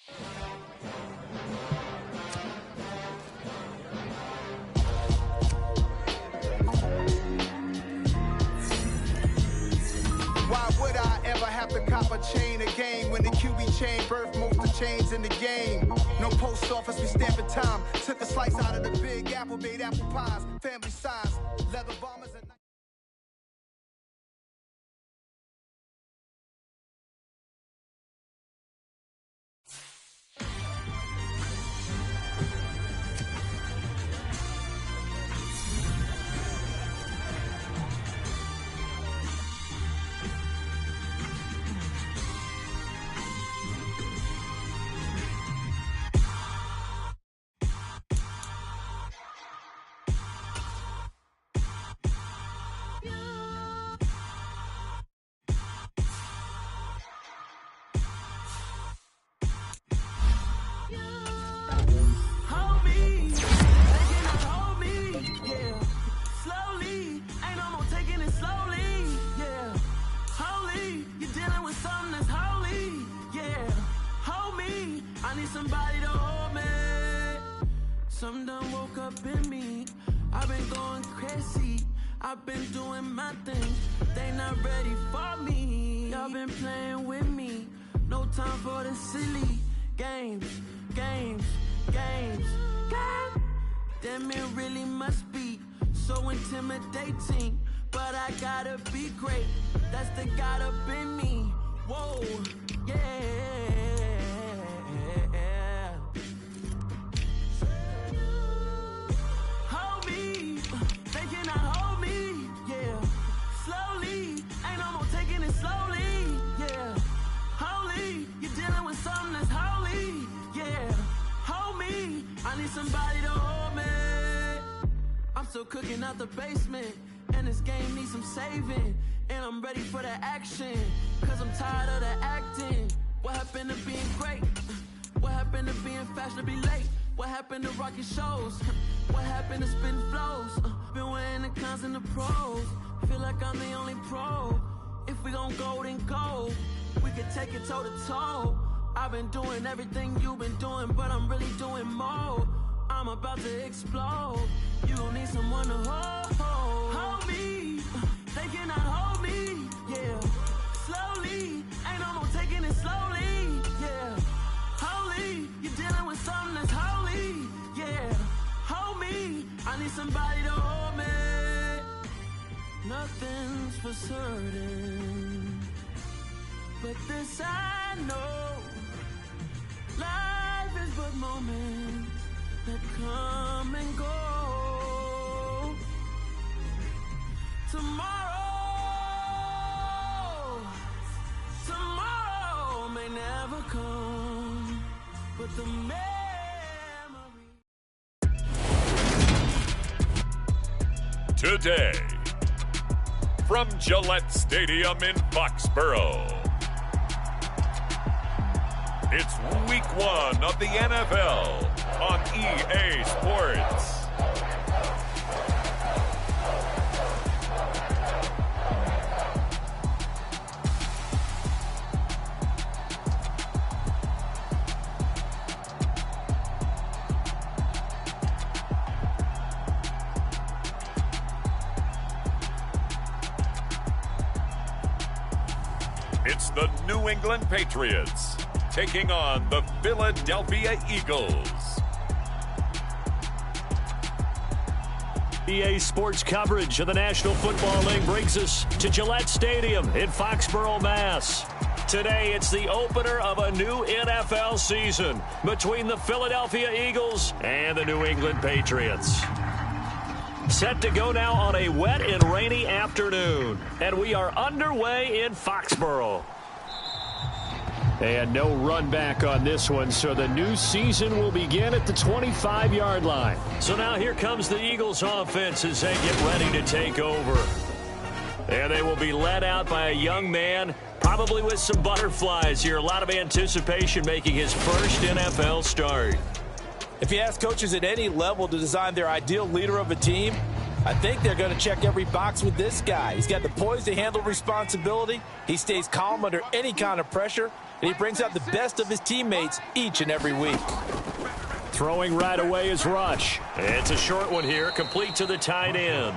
Why would I ever have to cop a chain a game when the QB chain birthed most of chains in the game? No post office, we stamping time. Took a slice out of the big apple, made apple pies, family size, leather bombers and somebody to hold me. Some done woke up in me. I've been going crazy. I've been doing my thing. They not ready for me. Y'all been playing with me. No time for the silly games. Damn, it really must be so intimidating. But I gotta be great. That's the God up in me. Whoa, yeah. Somebody to hold me. I'm still cooking out the basement, and this game needs some saving. And I'm ready for the action, cause I'm tired of the acting. What happened to being great? What happened to being fashionably late? What happened to rocking shows? What happened to spitting flows? Been wearing the cons and the pros. Feel like I'm the only pro. If we gon' go, then go. We could take it toe to toe. I've been doing everything you've been doing, but I'm really doing more. I'm about to explode. You gon' need someone to hold me. They cannot hold me, yeah. Slowly, ain't no more taking it slowly, yeah. Holy, you're dealing with something that's holy, yeah. Hold me, I need somebody to hold me. Nothing's for certain, but this I know. Life is but moments that come and go. Tomorrow may never come, but the memory. Today, from Gillette Stadium in Foxborough, it's week 1 of the NFL on EA Sports. It's the New England Patriots taking on the Philadelphia Eagles. EA Sports coverage of the National Football League brings us to Gillette Stadium in Foxborough, Mass. Today, it's the opener of a new NFL season between the Philadelphia Eagles and the New England Patriots. Set to go now on a wet and rainy afternoon, and we are underway in Foxborough. And no run back on this one, so the new season will begin at the 25-yard line. So now here comes the Eagles offense as they get ready to take over. And they will be led out by a young man, probably with some butterflies here. A lot of anticipation making his first NFL start. If you ask coaches at any level to design their ideal leader of a team, I think they're going to check every box with this guy. He's got the poise to handle responsibility. He stays calm under any kind of pressure, and he brings out the best of his teammates each and every week. Throwing right away is Rush. It's a short one here, complete to the tight end.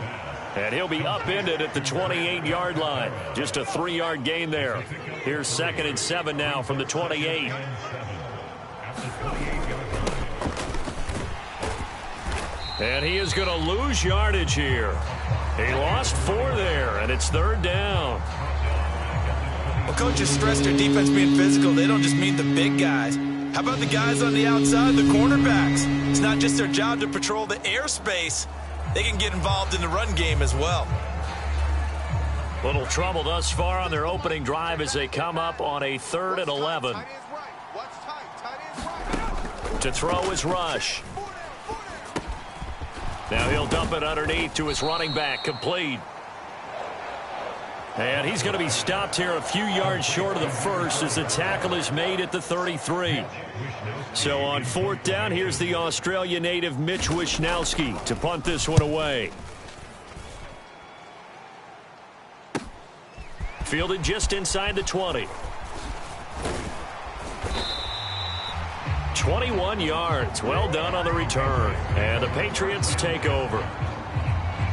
And he'll be upended at the 28-yard line. Just a 3-yard gain there. Here's 2nd and 7 now from the 28. And he is going to lose yardage here. He lost 4 there, and it's 3rd down. Well, coaches stress their defense being physical. They don't just mean the big guys. How about the guys on the outside, the cornerbacks? It's not just their job to patrol the airspace. They can get involved in the run game as well. Little trouble thus far on their opening drive as they come up on a 3rd and 11. To throw is Rush. Now he'll dump it underneath to his running back, complete. And he's going to be stopped here a few yards short of the first as the tackle is made at the 33. So on 4th down, here's the Australia native Mitch Wishnowski to punt this one away. Fielded just inside the 20. 21 yards. Well done on the return. And the Patriots take over.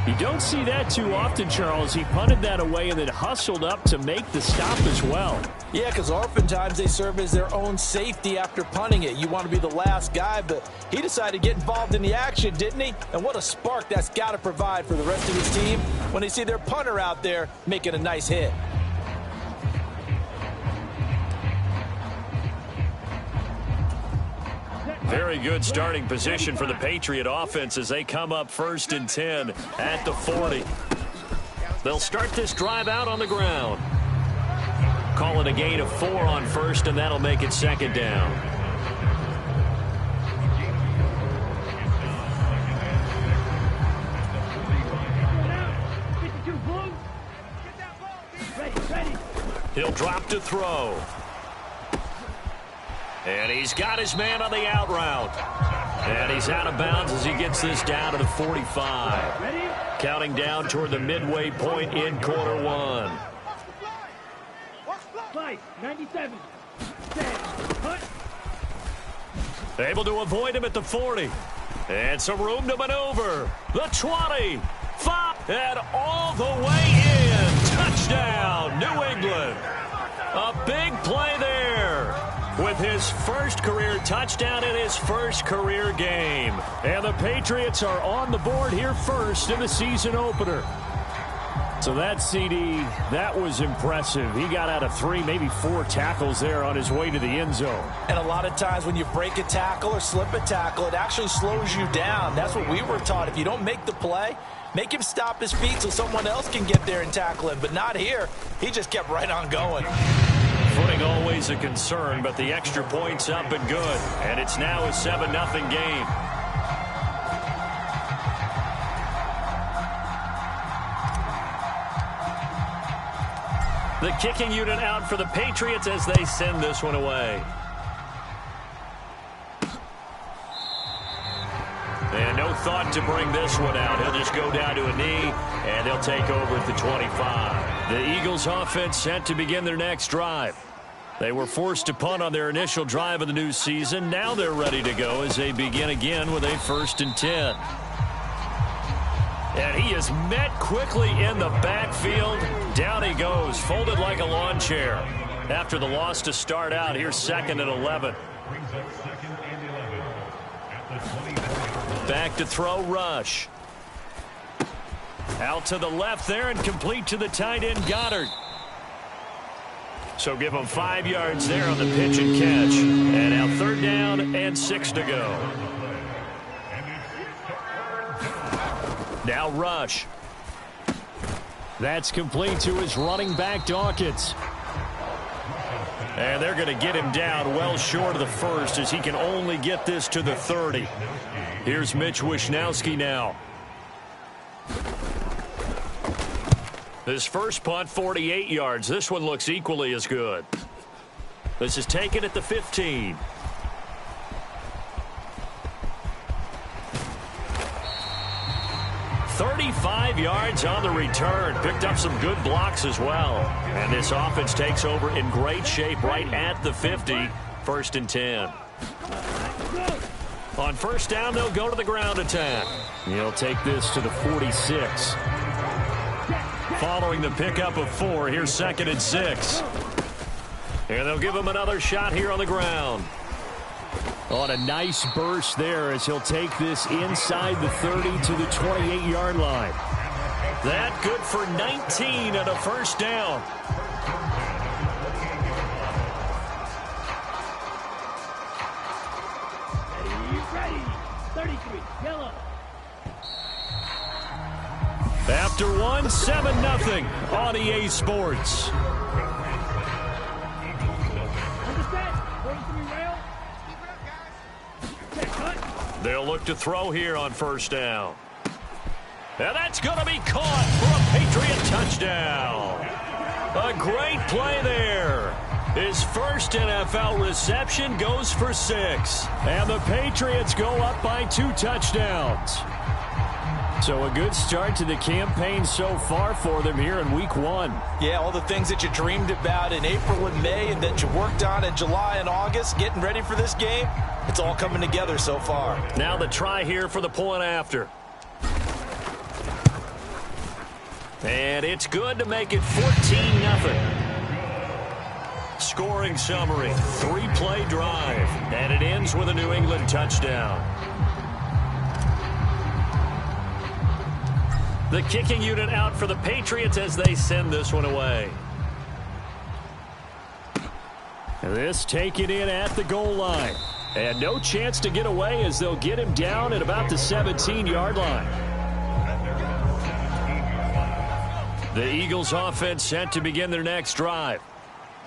You don't see that too often, Charles. He punted that away and then hustled up to make the stop as well. Yeah, because oftentimes they serve as their own safety after punting it. You want to be the last guy, but he decided to get involved in the action, didn't he? And what a spark that's got to provide for the rest of his team when they see their punter out there making a nice hit. Very good starting position for the Patriot offense as they come up 1st and 10 at the 40. They'll start this drive out on the ground. Call it a gain of 4 on 1st, and that'll make it 2nd down. He'll drop to throw. And he's got his man on the out route. And he's out of bounds as he gets this down to the 45. Counting down toward the midway point in quarter 1. 97. Able to avoid him at the 40. And some room to maneuver. The 20. 5. And all the way in. Touchdown, New England. A big play there. With his first career touchdown in his first career game. And the Patriots are on the board here first in the season opener. So that CD, that was impressive. He got out of 3, maybe 4 tackles there on his way to the end zone. And a lot of times when you break a tackle or slip a tackle, it actually slows you down. That's what we were taught. If you don't make the play, make him stop his feet so someone else can get there and tackle him. But not here. He just kept right on going. Footing always a concern, but the extra point's up and good. And it's now a 7-0 game. The kicking unit out for the Patriots as they send this one away. And no thought to bring this one out. He'll just go down to a knee, and they'll take over at the 25. The Eagles offense set to begin their next drive. They were forced to punt on their initial drive of the new season. Now they're ready to go as they begin again with a 1st and 10. And he is met quickly in the backfield. Down he goes, folded like a lawn chair. After the loss to start out, here's 2nd and 11. Back to throw, Rush. Out to the left there and complete to the tight end, Goddard. So give him 5 yards there on the pitch and catch. And now 3rd down and 6 to go. Now Rush. That's complete to his running back, Dawkins. And they're going to get him down well short of the first as he can only get this to the 30. Here's Mitch Wishnowski now. His first punt, 48 yards. This one looks equally as good. This is taken at the 15. 5 yards on the return. Picked up some good blocks as well. And this offense takes over in great shape right at the 50. 1st and 10. On 1st down, they'll go to the ground attack. He'll take this to the 46. Following the pickup of 4, here's 2nd and 6. And they'll give him another shot here on the ground. On a nice burst there as he'll take this inside the 30 to the 28-yard line. That good for 19 and a 1st down. Ready. 33, yellow. After one, 7-0 on EA Sports. They'll look to throw here on 1st down. And that's going to be caught for a Patriot touchdown. A great play there. His first NFL reception goes for 6. And the Patriots go up by 2 touchdowns. So a good start to the campaign so far for them here in week 1. Yeah, all the things that you dreamed about in April and May and that you worked on in July and August, getting ready for this game, it's all coming together so far. Now the try here for the point after. And it's good to make it 14-0. Scoring summary, 3-play drive, and it ends with a New England touchdown. The kicking unit out for the Patriots as they send this one away. This taken in at the goal line. And no chance to get away as they'll get him down at about the 17-yard line. The Eagles offense set to begin their next drive.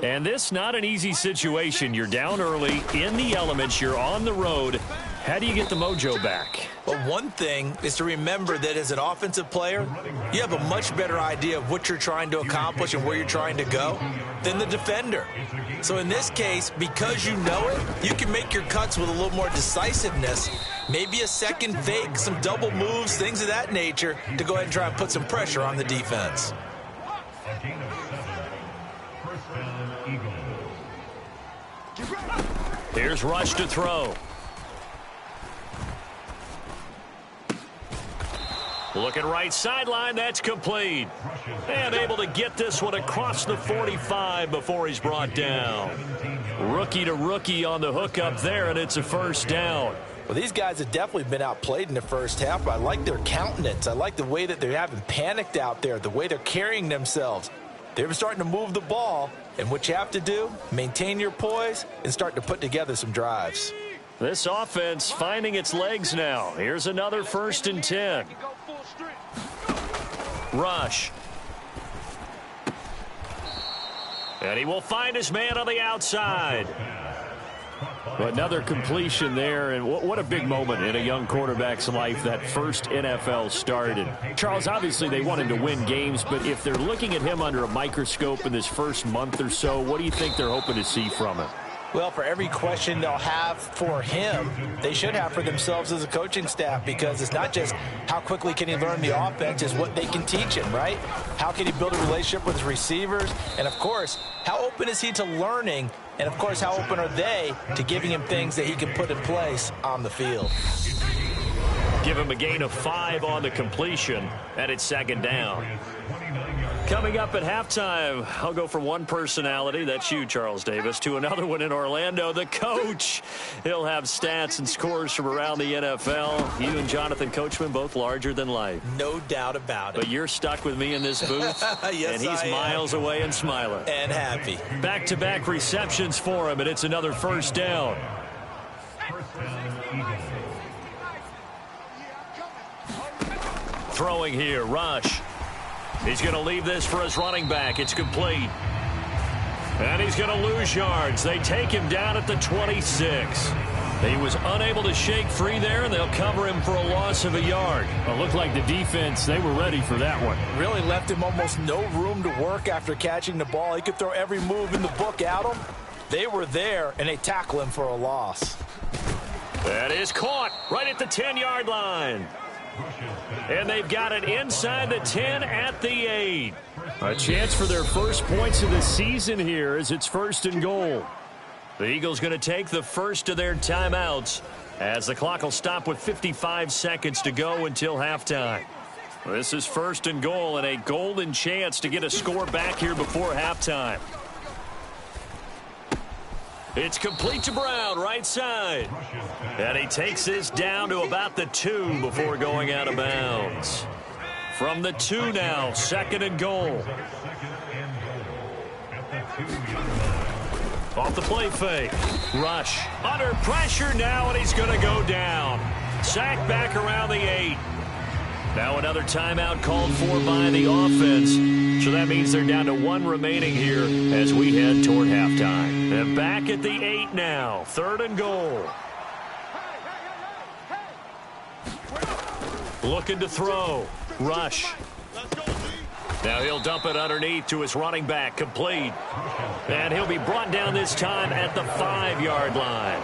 And this not an easy situation. You're down early, in the elements, you're on the road. How do you get the mojo back? Well, one thing is to remember that as an offensive player, you have a much better idea of what you're trying to accomplish and where you're trying to go than the defender. So in this case, because you know it, you can make your cuts with a little more decisiveness, maybe a second fake, some double moves, things of that nature, to go ahead and try and put some pressure on the defense. Here's Rush to throw. Looking right sideline, that's complete. And able to get this one across the 45 before he's brought down. Rookie to rookie on the hook up there, and it's a 1st down. Well, these guys have definitely been outplayed in the first half, but I like their countenance. I like the way that they haven't panicked out there, the way they're carrying themselves. They're starting to move the ball, and what you have to do, maintain your poise and start to put together some drives. This offense finding its legs now. Here's another 1st and 10. Rush. And he will find his man on the outside. Another completion there, and what a big moment in a young quarterback's life, that first NFL start. And Charles, obviously they want him to win games, but if they're looking at him under a microscope in this first month or so, what do you think they're hoping to see from him? Well, for every question they'll have for him, they should have for themselves as a coaching staff, because it's not just how quickly can he learn the offense, it's what they can teach him, right? How can he build a relationship with his receivers? And, of course, how open is he to learning? And, of course, how open are they to giving him things that he can put in place on the field? Give him a gain of 5 on the completion, and it's 2nd down. Coming up at halftime, I'll go from one personality, that's you, Charles Davis, to another one in Orlando, the coach. He'll have stats and scores from around the NFL. You and Jonathan Coachman, both larger than life. No doubt about it. But you're stuck with me in this booth, yes, and he's miles away and smiling. And happy. Back-to-back receptions for him, and it's another 1st down. Throwing here, Rush. He's going to leave this for his running back. It's complete. And he's going to lose yards. They take him down at the 26. He was unable to shake free there, and they'll cover him for a loss of a yard. Well, it looked like the defense, they were ready for that one. Really left him almost no room to work after catching the ball. He could throw every move in the book at him. They were there, and they tackle him for a loss. That is caught right at the 10-yard line. And they've got it inside the 10 at the 8. A chance for their first points of the season here as it's 1st and goal. The Eagles going to take the first of their timeouts as the clock will stop with 55 seconds to go until halftime. This is 1st and goal and a golden chance to get a score back here before halftime. It's complete to Brown, right side. And he takes this down to about the 2 before going out of bounds. From the 2 now, 2nd and goal. Off the play fake. Rush. Under pressure now, and he's going to go down. Sacked back around the 8. Now another timeout called for by the offense. So that means they're down to 1 remaining here as we head toward halftime. And back at the 8 now. 3rd and goal. Looking to throw. Rush. Now he'll dump it underneath to his running back. Complete. And he'll be brought down this time at the 5-yard line.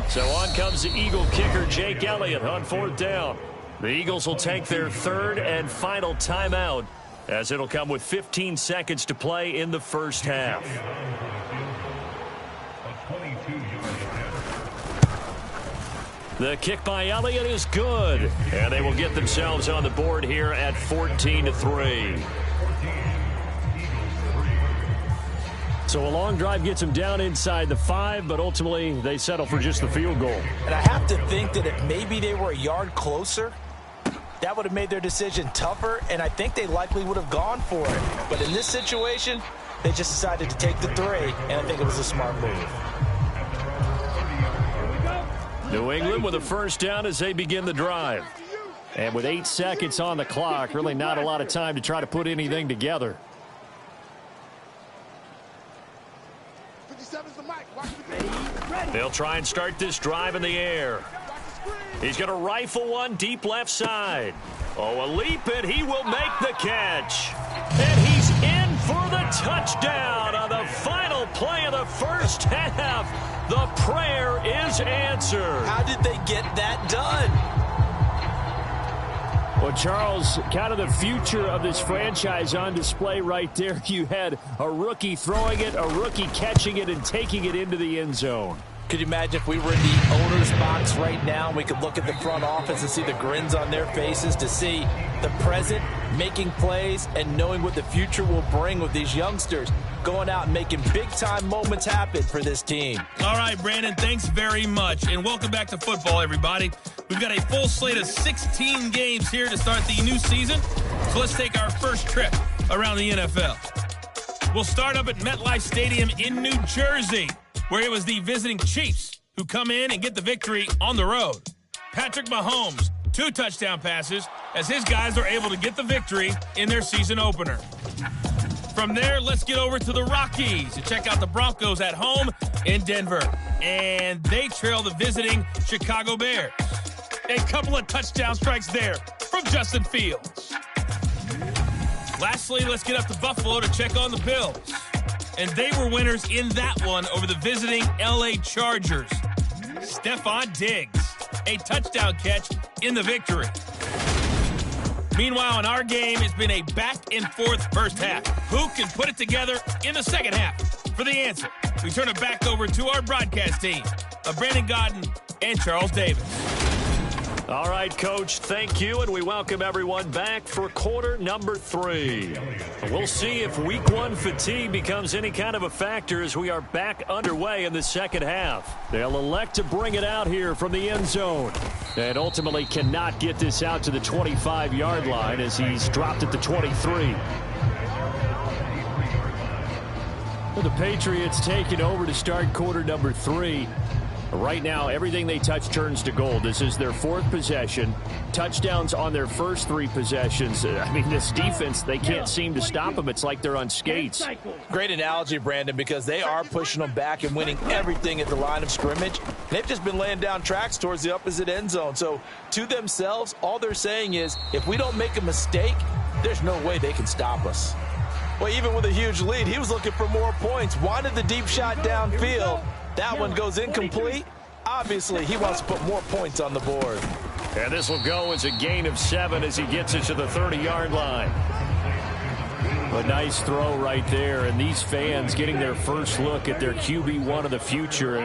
So on comes the Eagle kicker, Jake Elliott, on 4th down. The Eagles will take their 3rd and final timeout as it'll come with 15 seconds to play in the first half. The kick by Elliott is good, and they will get themselves on the board here at 14-3. So a long drive gets them down inside the 5, but ultimately they settle for just the field goal. And I have to think that if maybe they were a yard closer, that would have made their decision tougher, and I think they likely would have gone for it. But in this situation, they just decided to take the 3, and I think it was a smart move. New England with a 1st down as they begin the drive. And with 8 seconds on the clock, really not a lot of time to try to put anything together. They'll try and start this drive in the air. He's going to rifle one deep left side. Oh, a leap, and he will make the catch. And he's in for the touchdown on the final play of the first half. The prayer is answered. How did they get that done? Well, Charles, kind of the future of this franchise on display right there. You had a rookie throwing it, a rookie catching it, and taking it into the end zone. Could you imagine if we were in the owner's box right now and we could look at the front office and see the grins on their faces, to see the present making plays and knowing what the future will bring with these youngsters going out and making big-time moments happen for this team. All right, Brandon, thanks very much, and welcome back to football, everybody. We've got a full slate of 16 games here to start the new season, so let's take our first trip around the NFL. We'll start up at MetLife Stadium in New Jersey, where it was the visiting Chiefs who come in and get the victory on the road. Patrick Mahomes, 2 touchdown passes as his guys are able to get the victory in their season opener. From there, let's get over to the Rockies and check out the Broncos at home in Denver. And they trail the visiting Chicago Bears. A couple of touchdown strikes there from Justin Fields. Lastly, let's get up to Buffalo to check on the Bills. And they were winners in that one over the visiting LA Chargers. Stephon Diggs, a touchdown catch in the victory. Meanwhile, in our game, it's been a back-and-forth first half. Who can put it together in the second half? For the answer, we turn it back over to our broadcast team of Brandon Godden and Charles Davis. All right, Coach, thank you, and we welcome everyone back for quarter number 3. We'll see if week 1 fatigue becomes any kind of a factor as we are back underway in the second half. They'll elect to bring it out here from the end zone and ultimately cannot get this out to the 25-yard line as he's dropped at the 23. The Patriots taking over to start quarter number 3. Right now, everything they touch turns to gold. This is their 4th possession. Touchdowns on their first 3 possessions. I mean, this defense, they can't seem to stop them. It's like they're on skates. Great analogy, Brandon, because they are pushing them back and winning everything at the line of scrimmage. They've just been laying down tracks towards the opposite end zone. So, to themselves, all they're saying is, if we don't make a mistake, there's no way they can stop us. Well, even with a huge lead, he was looking for more points. Wanted the deep shot downfield. That one goes incomplete. Obviously, he wants to put more points on the board. And this will go as a gain of 7 as he gets it to the 30-yard line. A nice throw right there, and these fans getting their first look at their QB1 of the future.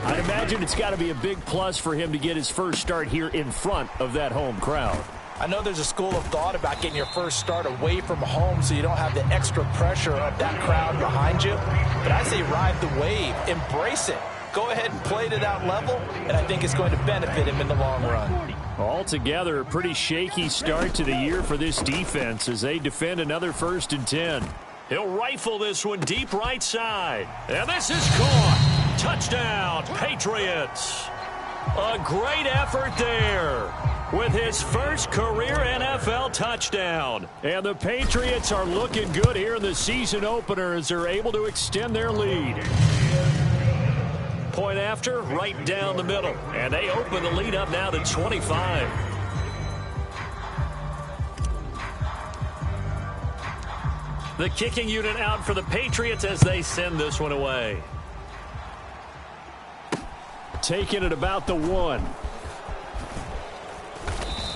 I'd imagine it's got to be a big plus for him to get his first start here in front of that home crowd. I know there's a school of thought about getting your first start away from home so you don't have the extra pressure of that crowd behind you. But I say ride the wave, embrace it. Go ahead and play to that level, and I think it's going to benefit him in the long run. Altogether, a pretty shaky start to the year for this defense as they defend another 1st and 10. He'll rifle this one deep right side. And this is caught. Touchdown, Patriots. A great effort there with his first career NFL touchdown. And the Patriots are looking good here in the season opener as they're able to extend their lead. Point after, right down the middle. And they open the lead up now to 25. The kicking unit out for the Patriots as they send this one away. Taking it about the 1.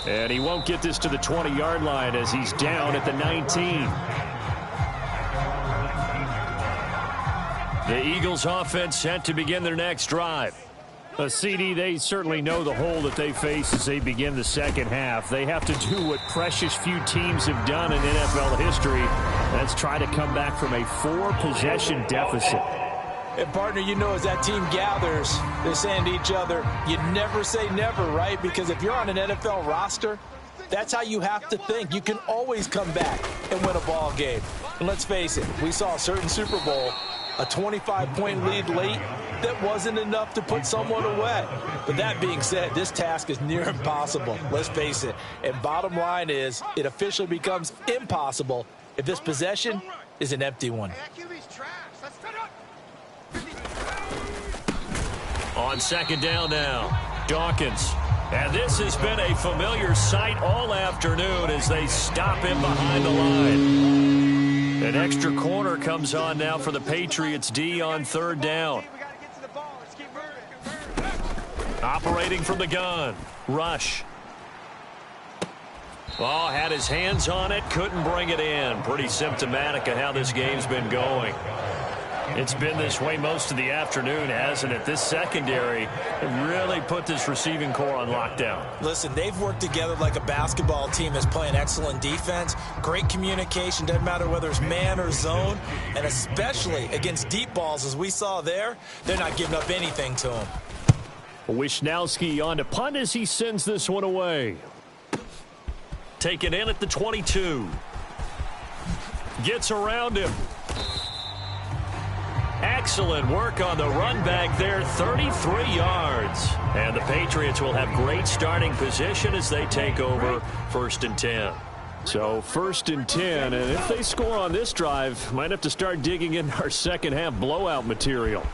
And he won't get this to the 20-yard line as he's down at the 19. The Eagles offense set to begin their next drive. A CD, they certainly know the hole that they face as they begin the second half. They have to do what precious few teams have done in NFL history. That's try to come back from a 4-possession deficit. And, partner, you know as that team gathers, they're saying to each other, you never say never, right? Because if you're on an NFL roster, that's how you have to think. You can always come back and win a ball game. And let's face it, we saw a certain Super Bowl, a 25-point lead late, that wasn't enough to put someone away. But that being said, this task is near impossible. Let's face it. And bottom line is, it officially becomes impossible if this possession is an empty one. On second down now, Dawkins. And this has been a familiar sight all afternoon as they stop him behind the line. An extra corner comes on now for the Patriots D on 3rd down. Operating from the gun. Rush. Oh, had his hands on it, couldn't bring it in. Pretty symptomatic of how this game's been going. It's been this way most of the afternoon, hasn't it? This secondary really put this receiving core on lockdown. Listen, they've worked together like a basketball team that's playing excellent defense. Great communication, doesn't matter whether it's man or zone. And especially against deep balls, as we saw there, they're not giving up anything to them. Wisnowski on to punt as he sends this one away. Taken in at the 22. Gets around him. Excellent work on the run back there, 33 yards. And the Patriots will have great starting position as they take over 1st and 10. So 1st and 10, and if they score on this drive, might have to start digging in our second half blowout material.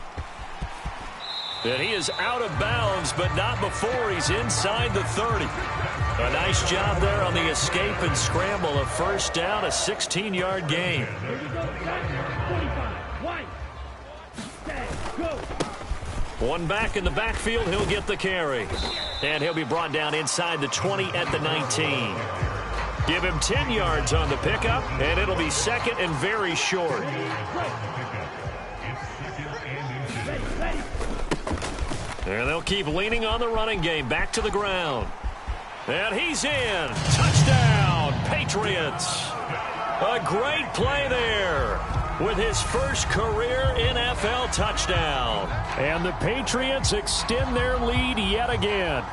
And he is out of bounds, but not before he's inside the 30. A nice job there on the escape and scramble. A 1st down, a 16-yard gain. One back in the backfield, he'll get the carry. And he'll be brought down inside the 20 at the 19. Give him 10 yards on the pickup, and it'll be second and very short. And they'll keep leaning on the running game. Back to the ground. And he's in. Touchdown, Patriots. A great play there with his first career NFL touchdown. And the Patriots extend their lead yet again.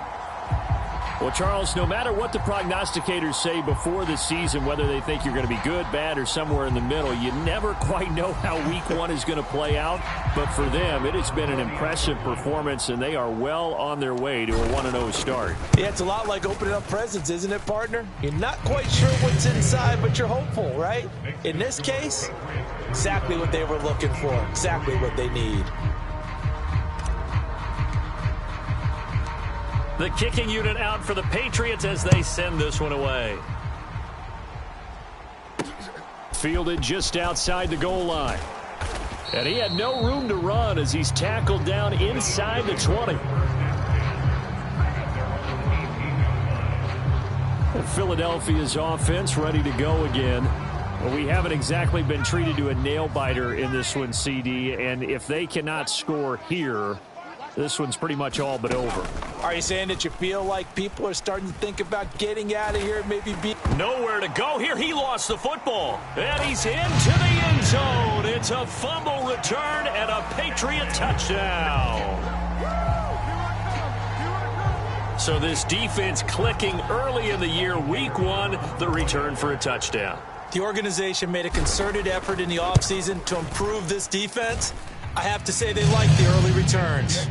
Well, Charles, no matter what the prognosticators say before the season, whether they think you're going to be good, bad, or somewhere in the middle, you never quite know how week 1 is going to play out. But for them, it has been an impressive performance, and they are well on their way to a 1-0 start. Yeah, it's a lot like opening up presents, isn't it, partner? You're not quite sure what's inside, but you're hopeful, right? In this case, exactly what they were looking for, exactly what they need. The kicking unit out for the Patriots as they send this one away. Fielded just outside the goal line. And he had no room to run as he's tackled down inside the 20. Philadelphia's offense ready to go again. Well, we haven't exactly been treated to a nail-biter in this one, CD, and if they cannot score here, this one's pretty much all but over. Are you saying that you feel like people are starting to think about getting out of here, maybe nowhere to go here? He lost the football, and he's into the end zone. It's a fumble return and a Patriot touchdown. So this defense clicking early in the year, week 1, the return for a touchdown. The organization made a concerted effort in the offseason to improve this defense. I have to say they like the early returns.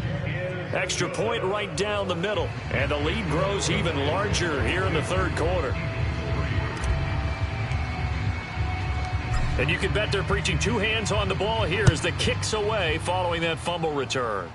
Extra point right down the middle, and the lead grows even larger here in the third quarter. And you can bet they're preaching 2 hands on the ball here as the kick's away following that fumble return.